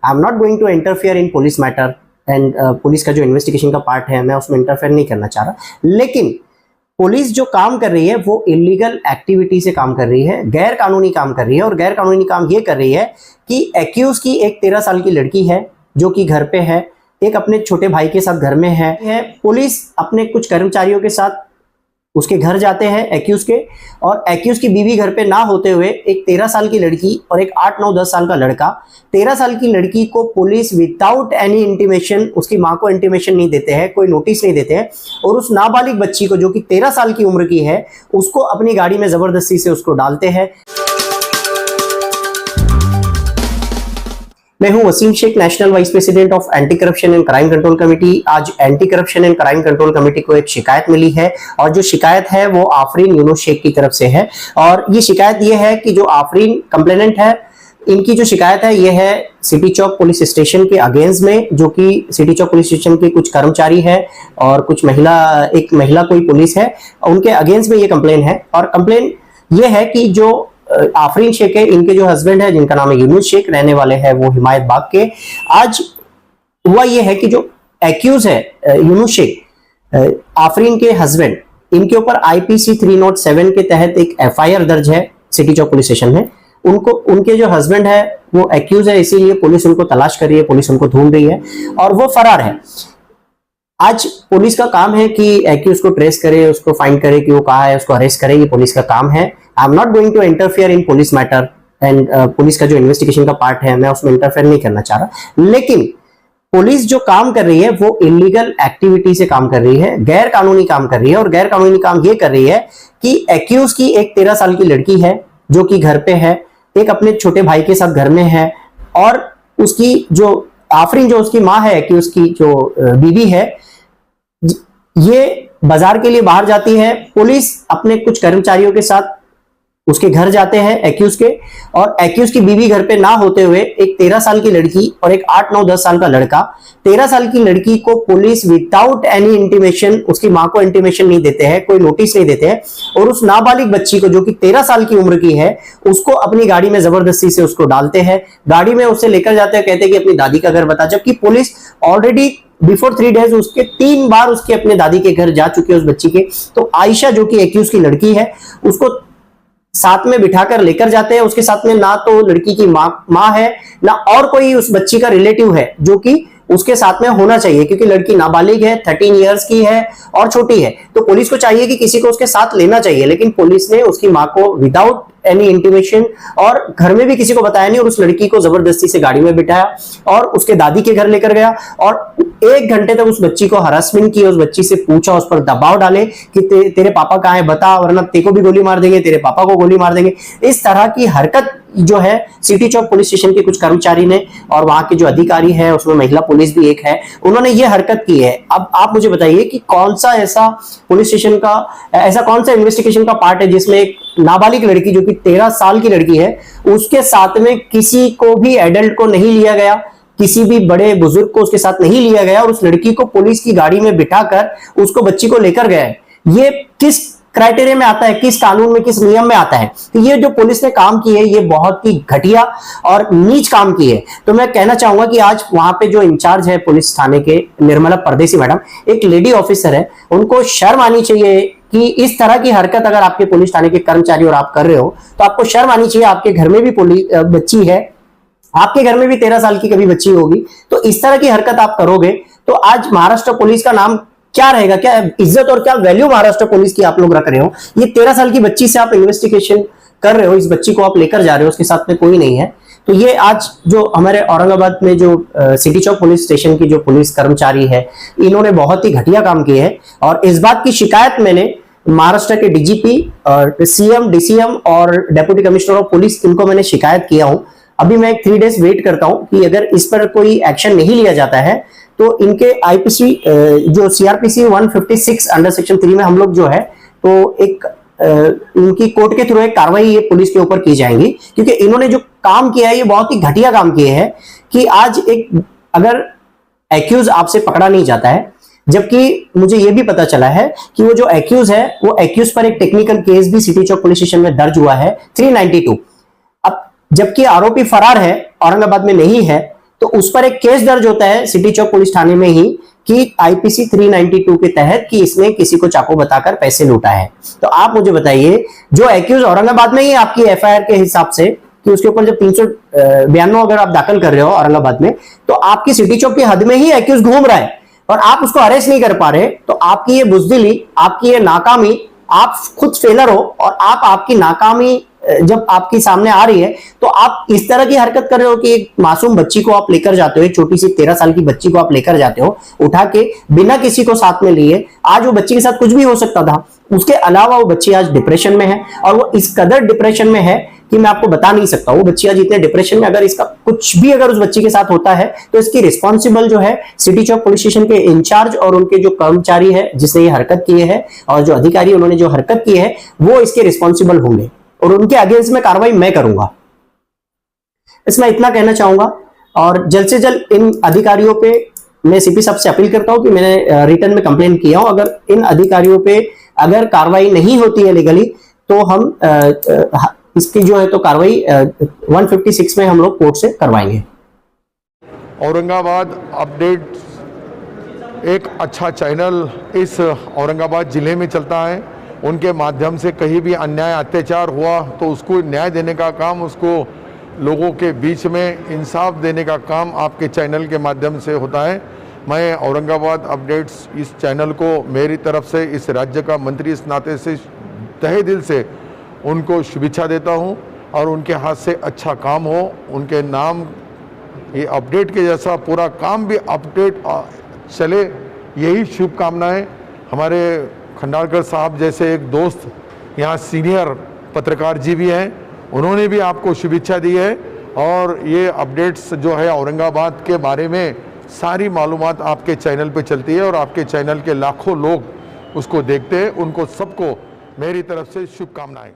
I am not going to interfere in police matter and police का जो investigation का part है मैं उसमें इंटरफेयर नहीं करना चाह रहा, लेकिन पुलिस जो काम कर रही है वो इलीगल एक्टिविटी से काम कर रही है, गैर कानूनी काम कर रही है। और गैर कानूनी काम ये कर रही है कि एक्यूज की एक 13 साल की लड़की है जो कि घर पे है, एक अपने छोटे भाई के साथ घर में है। पुलिस अपने कुछ कर्मचारियों के साथ उसके घर जाते हैं एक्यूज के, और एक्यूज की बीवी घर पे ना होते हुए एक 13 साल की लड़की और एक 8, 9, 10 साल का लड़का, 13 साल की लड़की को पुलिस विदाउट एनी इंटीमेशन, उसकी माँ को इंटीमेशन नहीं देते हैं, कोई नोटिस नहीं देते हैं, और उस नाबालिग बच्ची को जो कि 13 साल की उम्र की है उसको अपनी गाड़ी में जबरदस्ती से उसको डालते हैं। मैं हूं Wasim Shaikh, national vice president of anti corruption and crime control committee. आज anti corruption and crime control committee को एक शिकायत मिली है, और जो शिकायत है वो आफरीन यूनुस शेख की तरफ से है। और ये शिकायत ये है कि जो आफरीन कंप्लेनेंट है, इनकी जो शिकायत है ये है सिटी चौक पुलिस स्टेशन के अगेंस्ट में, जो कि सिटी चौक पुलिस स्टेशन के कुछ कर्मचारी है और कुछ एक महिला कोई पुलिस है, उनके अगेंस्ट में ये कंप्लेन है। और कंप्लेन ये है कि जो आफरीन शेख है, इनके जो हस्बैंड है जिनका नाम है यूनुस शेख, रहने वाले हैं वो हिमायत बाग के। आज हुआ ये है कि जो एक्यूज है यूनुस शेख, आफरीन के हस्बैंड, इनके ऊपर आईपीसी 307 के तहत एक एफआईआर दर्ज है सिटी चौक पुलिस स्टेशन में। उनके जो हस्बैंड है वो एक्यूज है, इसीलिए पुलिस उनको तलाश कर रही है, पुलिस उनको ढूंढ रही है और वो फरार है। आज पुलिस का काम है कि एक्यूज को ट्रेस करे, उसको फाइंड करे कि वो कहाँ है, उसको अरेस्ट करे, ये पुलिस का काम है। I am not going to interfere in police matter and police का जो इन्वेस्टिगेशन का पार्ट है मैं उसमें इंटरफेयर नहीं करना चाह रहा, लेकिन पुलिस जो काम कर रही है वो इलीगल एक्टिविटी से काम कर रही है, गैर कानूनी काम कर रही है। और गैर कानूनी काम ये कर रही है कि एक्यूज की एक 13 साल की लड़की है जो कि घर पे है, एक अपने छोटे भाई के साथ घर में है, और उसकी जो आफरीन जो उसकी माँ है कि उसकी जो बीवी है, ये बाजार के लिए बाहर जाती है। पुलिस अपने कुछ कर्मचारियों के साथ उसके घर जाते हैं एक्यूज के, और एक्यूज की बीवी घर पे ना होते हुए एक 13 साल की लड़की और एक 8, 9, 10 साल का लड़का, 13 साल की लड़की को पुलिस विदाउट एनी इंटीमेशन, उसकी माँ को इंटीमेशन नहीं देते हैं, कोई नोटिस नहीं देते हैं, और उस नाबालिग बच्ची को जो कि 13 साल की उम्र की है उसको अपनी गाड़ी में जबरदस्ती से उसको डालते हैं। गाड़ी में उससे लेकर जाते हैं, कहते हैं कि अपनी दादी का घर बता, जबकि पुलिस ऑलरेडी बिफोर 3 डेज उसके 3 बार उसके अपने दादी के घर जा चुके हैं उस बच्ची के। तो आयशा जो कि एक्यूज की लड़की है उसको साथ में बिठाकर लेकर जाते हैं। उसके साथ में ना तो लड़की की माँ है, ना और कोई उस बच्ची का रिलेटिव है जो कि उसके साथ में होना चाहिए, क्योंकि लड़की नाबालिग है, 13 इयर्स की है और छोटी है। तो पुलिस को चाहिए कि किसी को उसके साथ लेना चाहिए, लेकिन पुलिस ने उसकी माँ को विदाउट एनी इंटीमेशन और घर में भी किसी को बताया नहीं, और उस लड़की को जबरदस्ती से गाड़ी में बिठाया और उसके दादी के घर लेकर गया, और 1 घंटे तक उस बच्ची को हरासमेंट की, उस बच्ची से पूछा, उस पर दबाव डाले कि तेरे पापा कहाँ है बता, वरना तेरे को भी गोली मार देंगे, तेरे पापा को गोली मार देंगे। इस तरह की हरकत जो है सिटी चौक पुलिस स्टेशन के कुछ कर्मचारी ने, और वहां के जो अधिकारी है उसमें महिला पुलिस भी एक है, उन्होंने ये हरकत की है। अब आप मुझे बताइए कि कौन सा ऐसा पुलिस स्टेशन का ऐसा कौन सा इन्वेस्टिगेशन का पार्ट है जिसमें एक नाबालिग लड़की जो कि 13 साल की लड़की है उसके साथ में किसी को भी एडल्ट को नहीं लिया गया, किसी भी बड़े बुजुर्ग को उसके साथ नहीं लिया गया, और उस लड़की को पुलिस की गाड़ी में बिठाकर उसको बच्ची को लेकर गया है। ये किस क्राइटेरिया में आता है, किस कानून में, किस नियम में आता है? तो ये जो पुलिस ने काम की है ये बहुत ही घटिया और नीच काम की है। तो मैं कहना चाहूंगा कि आज वहां पे जो इंचार्ज है पुलिस थाने के, निर्मला परदेसी मैडम, एक लेडी ऑफिसर है, उनको शर्म आनी चाहिए कि इस तरह की हरकत अगर आपके पुलिस थाने के कर्मचारी और आप कर रहे हो तो आपको शर्म आनी चाहिए। आपके घर में भी बच्ची है, आपके घर में भी 13 साल की कभी बच्ची होगी, तो इस तरह की हरकत आप करोगे तो आज महाराष्ट्र पुलिस का नाम क्या रहेगा, क्या इज्जत और क्या वैल्यू महाराष्ट्र पुलिस की आप लोग रख रहे हो? ये 13 साल की बच्ची से आप इन्वेस्टिगेशन कर रहे हो, इस बच्ची को आप लेकर जा रहे हो, उसके साथ में कोई नहीं है। तो ये आज जो हमारे औरंगाबाद में जो सिटी चौक पुलिस स्टेशन की जो पुलिस कर्मचारी है, इन्होंने बहुत ही घटिया काम किए है, और इस बात की शिकायत मैंने महाराष्ट्र के डीजीपी, सीएम, डीसीएम और डेप्यूटी कमिश्नर ऑफ पुलिस, इनको मैंने शिकायत किया हूं। अभी मैं 3 डेज वेट करता हूं कि अगर इस पर कोई एक्शन नहीं लिया जाता है तो इनके आईपीसी जो सीआरपीसी 156 अंडर सेक्शन 3 में हम लोग जो है तो एक इनकी कोर्ट के थ्रू एक कार्रवाई ये पुलिस के ऊपर की जाएंगी, क्योंकि इन्होंने जो काम किया है ये बहुत ही घटिया काम किया है कि आज अगर एक्यूज आपसे पकड़ा नहीं जाता है, जबकि मुझे यह भी पता चला है कि वो जो एक्यूज है वो एक्यूज पर एक टेक्निकल केस भी सिटी चौक पुलिस स्टेशन में दर्ज हुआ है 392। अब जबकि आरोपी फरार है, औरंगाबाद में नहीं है, तो उस पर एक केस दर्ज होता है सिटी चौक पुलिस थाने में ही कि आईपीसी 392 के तहत कि इसने किसी को चाकू बताकर पैसे लूटा है। तो आप मुझे बताइए, जो एक्यूज औरंगाबाद में ही आपकी एफआईआर के हिसाब से कि उसके ऊपर जब 392 अगर आप दाखिल कर रहे हो औरंगाबाद में, तो आपकी सिटी चौक की हद में ही एक्यूज घूम रहा है और आप उसको अरेस्ट नहीं कर पा रहे, तो आपकी ये बुजदिली, आपकी ये नाकामी, आप खुद फेलर हो और आपकी नाकामी जब आपके सामने आ रही है तो आप इस तरह की हरकत कर रहे हो कि एक मासूम बच्ची को आप लेकर जाते हो, एक छोटी सी 13 साल की बच्ची को आप लेकर जाते हो उठा के बिना किसी को साथ में लिए। आज वो बच्ची के साथ कुछ भी हो सकता था, उसके अलावा वो बच्ची आज डिप्रेशन में है और वो इस कदर डिप्रेशन में है कि मैं आपको बता नहीं सकता। वो बच्ची आज इतने डिप्रेशन में, अगर इसका कुछ भी अगर उस बच्ची के साथ होता है तो इसकी रिस्पॉन्सिबल जो है सिटी चौक पुलिस स्टेशन के इंचार्ज और उनके जो कर्मचारी है जिसने ये हरकत की है और जो अधिकारी उन्होंने जो हरकत की है वो इसके रिस्पॉन्सिबल होंगे और उनके अगेंस्ट में कार्रवाई मैं करूंगा। इसमें इतना कहना चाहूंगा और जल्द से जल्द इन अधिकारियों पे मैं सीपी साहब से अपील करता हूं कि मैंने रिटर्न में कंप्लेंट किया हूं, अगर इन अधिकारियों पे अगर कार्रवाई नहीं होती है लीगली तो हम इसकी जो है तो कार्रवाई 156 में हम लोग कोर्ट से करवाएंगे। औरंगाबाद अपडेट एक अच्छा चैनल इस औरंगाबाद जिले में चलता है। उनके माध्यम से कहीं भी अन्याय अत्याचार हुआ तो उसको न्याय देने का काम, उसको लोगों के बीच में इंसाफ देने का काम आपके चैनल के माध्यम से होता है। मैं औरंगाबाद अपडेट्स इस चैनल को मेरी तरफ से इस राज्य का मंत्री इस नाते से तहे दिल से उनको शुभेच्छा देता हूं और उनके हाथ से अच्छा काम हो, उनके नाम ये अपडेट के जैसा पूरा काम भी अपडेट चले, यही शुभकामनाएं। हमारे खंडालकर साहब जैसे एक दोस्त यहाँ सीनियर पत्रकार जी भी हैं, उन्होंने भी आपको शुभेच्छा दी है और ये अपडेट्स जो है औरंगाबाद के बारे में सारी मालूमात आपके चैनल पे चलती है और आपके चैनल के लाखों लोग उसको देखते हैं। उनको सबको मेरी तरफ से शुभकामनाएं।